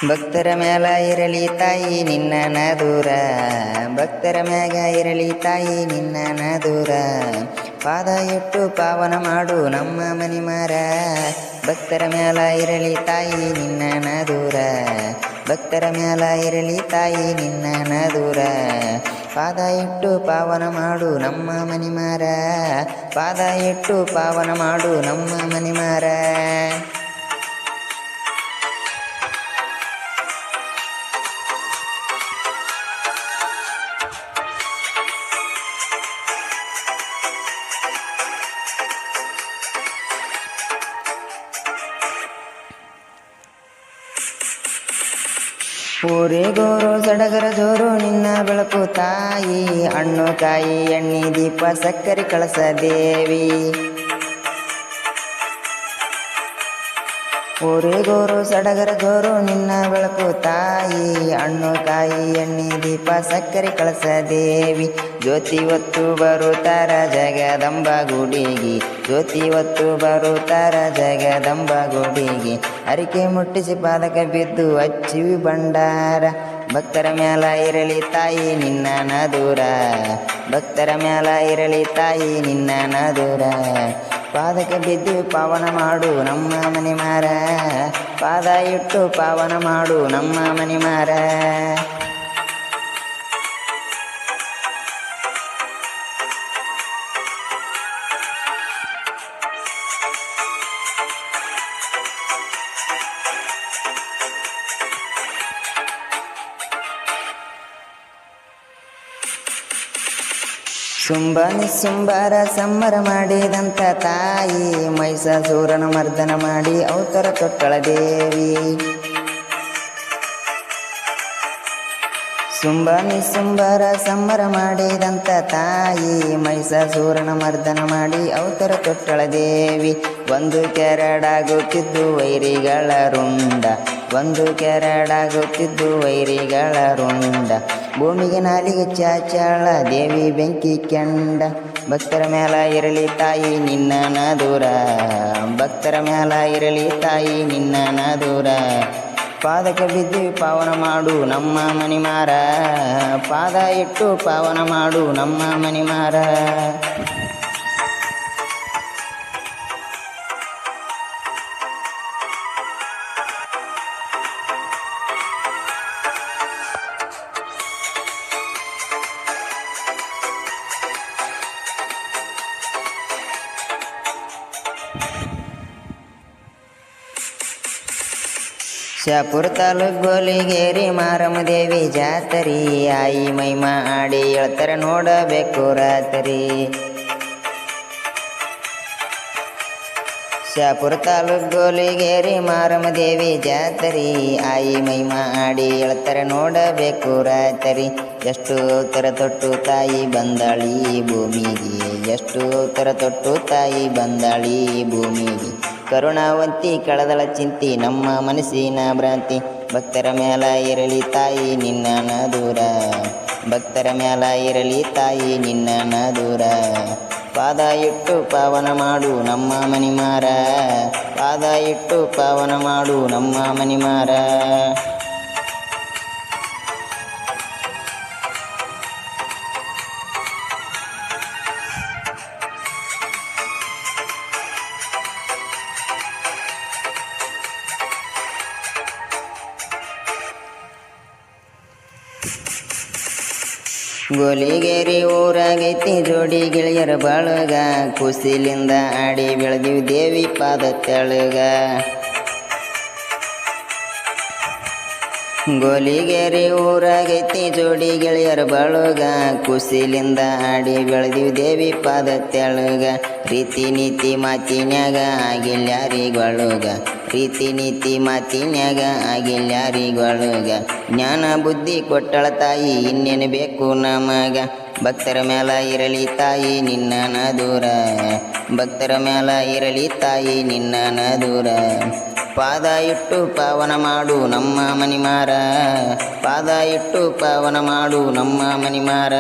ಭಕ್ತರ ಮ್ಯಾಲ ಇರಲಿ ತಾಯಿ ನಿನ್ನ ನದೂರ, ಭಕ್ತರ ಮ್ಯಾಗ ಇರಲಿ ತಾಯಿ ನಿನ್ನ ನದೂರ. ಪಾದ ಇಟ್ಟು ಪಾವನ ಮಾಡು ನಮ್ಮ ಮನಿಮಾರ, ಭಕ್ತರ ಮ್ಯಾಲ ಇರಲಿ ತಾಯಿ ನಿನ್ನ ನದೂರ, ಭಕ್ತರ ಮ್ಯಾಲ ಇರಲಿ ತಾಯಿ ನಿನ್ನ ನದೂರ. ಪಾದ ಇಟ್ಟು ಪಾವನ ಮಾಡು ನಮ್ಮ ಮನಿಮಾರ, ಪಾದ ಇಟ್ಟು ಪಾವನ ಮಾಡು ನಮ್ಮ ಮನಿಮಾರ. ಊರಿಗೋರು ಸಡಗರ ಜೋರು ನಿನ್ನ ಬೆಳಕು ತಾಯಿ, ಹಣ್ಣು ಕಾಯಿ ಎಣ್ಣೆ ದೀಪ ಸಕ್ಕರೆ ಕಳಸ ದೇವಿ. ಊರಿಗೋರು ಸಡಗರ ಜೋರು ನಿನ್ನ ಬೆಳಕು ತಾಯಿ, ಹಣ್ಣು ಕಾಯಿ ಎಣ್ಣೆ ದೀಪ ಸಕ್ಕರೆ ಕಳಸ ದೇವಿ. ಜ್ಯೋತಿ ಹೊತ್ತು ಬರುತ್ತಾರ ಜಗದಂಬ ಗುಡಿಗೆ, ಜ್ಯೋತಿ ಹೊತ್ತು ಬರುತ್ತಾರ ಜಗದಂಬ ಗುಡಿಗೆ. ಅರಿಕೆ ಮುಟ್ಟಿಸಿ ಪಾದಕ ಬಿದ್ದು ಹಚ್ಚಿವಿ ಭಂಡಾರ, ಭಕ್ತರ ಮ್ಯಾಲ ಇರಲಿ ತಾಯಿ ನಿನ್ನ ನದೂರ, ಭಕ್ತರ ಮ್ಯಾಲ ಇರಲಿ ತಾಯಿ ನಿನ್ನ ನದೂರ. ಪಾದಕ್ಕೆ ಬಿದ್ದು ಪಾವನ ಮಾಡು ನಮ್ಮ ಮನಿಮಾರ, ಪಾದ ಇಟ್ಟು ಪಾವನ ಮಾಡು ನಮ್ಮ ಮನಿಮಾರ. ಶುಂಭ ನಿಶುಂಭರ ಸಂಬರ ಮಾಡಿದಂಥ ತಾಯಿ, ಮಹಿಷಾಸುರನ ಮರ್ದನ ಮಾಡಿ ಅವತಾರ ತೊಟ್ಟಳ ದೇವಿ. ಶುಂಭ ನಿಶುಂಭರ ಸಂಬರ ಮಾಡಿದಂಥ ತಾಯಿ, ಮಹಿಷಾಸುರನ ಮರ್ದನ ಮಾಡಿ ಅವತಾರ ತೊಟ್ಟಳ ದೇವಿ. ಒಂದು ಕೆರಡಾಗುತ್ತಿದ್ದು ವೈರಿಗಳ ರುಂಡ, ಒಂದು ಕೆರಡಾಗುತ್ತಿದ್ದು ವೈರಿಗಳ ರುಂಡ. ಭೂಮಿಗೆ ನಾಲಿಗೆ ಚಾಚಾಳ ದೇವಿ ಬೆಂಕಿ ಕೆಂಡ, ಭಕ್ತರ ಮ್ಯಾಲ ಇರಲಿ ತಾಯಿ ನಿನ್ನ ನದೂರ, ಭಕ್ತರ ಮ್ಯಾಲ ಇರಲಿ ತಾಯಿ ನಿನ್ನ ನದೂರ. ಪಾದಕ್ಕೆ ಬಿದ್ದು ಪಾವನ ಮಾಡು ನಮ್ಮ ಮನಿಮಾರ, ಪಾದ ಇಟ್ಟು ಪಾವನ ಮಾಡು ನಮ್ಮ ಮನಿಮಾರ. ಶಾಪುರ ತಾಲೂಕು ಗೋಲಿಗೇರಿ ಮಾರಮ್ಮ ದೇವಿ ಜಾತರಿ, ಆಯಿ ಮೈಮಾ ಆಡಿ ಹೇಳ್ತಾರ ನೋಡಬೇಕು ರಾತ್ರಿ. ಶಾಪುರ ತಾಲೂಕು ಗೋಲಿಗೇರಿ ಮಾರಮ್ಮ ದೇವಿ ಜಾತರಿ, ಆಯಿ ಮೈಮಾ ಆಡಿ ಹೇಳ್ತಾರ ನೋಡಬೇಕು ರಾತ್ರಿ. ಎಷ್ಟು ಅವತಾರ ತೊಟ್ಟು ತಾಯಿ ಬಂದಾಳಿ ಭೂಮಿಗೆ, ಎಷ್ಟು ಅವತಾರ ತೊಟ್ಟು ತಾಯಿ ಬಂದಾಳಿ ಭೂಮಿಗೆ. ಕರುಣಾವಂತಿ ಕಳೆದಳ ಚಿಂತಿ ನಮ್ಮ ಮನಸ್ಸಿನ ಭ್ರಾಂತಿ, ಭಕ್ತರ ಮ್ಯಾಲ ಇರಲಿ ತಾಯಿ ನಿನ್ನ ನದೂರ, ಭಕ್ತರ ಮ್ಯಾಲ ಇರಲಿ ತಾಯಿ ನಿನ್ನ ನದೂರ. ಪಾದ ಇಟ್ಟು ಪಾವನ ಮಾಡು ನಮ್ಮ ಮನಿಮಾರ, ಪಾದ ಇಟ್ಟು ಪಾವನ ಮಾಡು ನಮ್ಮ ಮನಿಮಾರ. ಗೋಲಿಗೇರಿ ಊರಾಗೈತಿ ಜೋಡಿ ಗೆಳೆಯರ ಬಾಳಗ, ಖುಷಿಲಿಂದ ಆಡಿ ಬೆಳೆದಿವಿ ದೇವಿ ಪಾದ ತೆಳಗ. ಗೋಲಿಗೇರಿ ಊರಾಗೈತಿ ಜೋಡಿ ಗೆಳೆಯರ ಬಾಳಗ, ಖುಷಿಲಿಂದ ಆಡಿ ಬೆಳೆದಿವಿ ದೇವಿ ಪಾದ ತೆಳಗ. ರೀತಿ ನೀತಿ ಮಾತಿನ್ಯಾಗ ಆಗಿಲ್ಯಾರಿಗೊಳಗ, ರೀತಿ ನೀತಿ ಮಾತಿನ್ಯಾಗ ಆಗಿಲ್ಯಾರಿಗೊಳಗ. ಜ್ಞಾನ ಬುದ್ಧಿ ಕೊಟ್ಟಳ ತಾಯಿ ಇನ್ನೇನು ಬೇಕು ನಮಗ, ಭಕ್ತರ ಮ್ಯಾಲ ಇರಲಿ ತಾಯಿ ನಿನ್ನ ದೂರ, ಭಕ್ತರ ಮ್ಯಾಲ ಇರಲಿ ತಾಯಿ ನಿನ್ನ ದೂರ. ಪಾದ ಇಟ್ಟು ಪಾವನ ಮಾಡು ನಮ್ಮ ಮನಿಮಾರ, ಪಾದ ಇಟ್ಟು ಪಾವನ ಮಾಡು ನಮ್ಮ ಮನಿಮಾರ.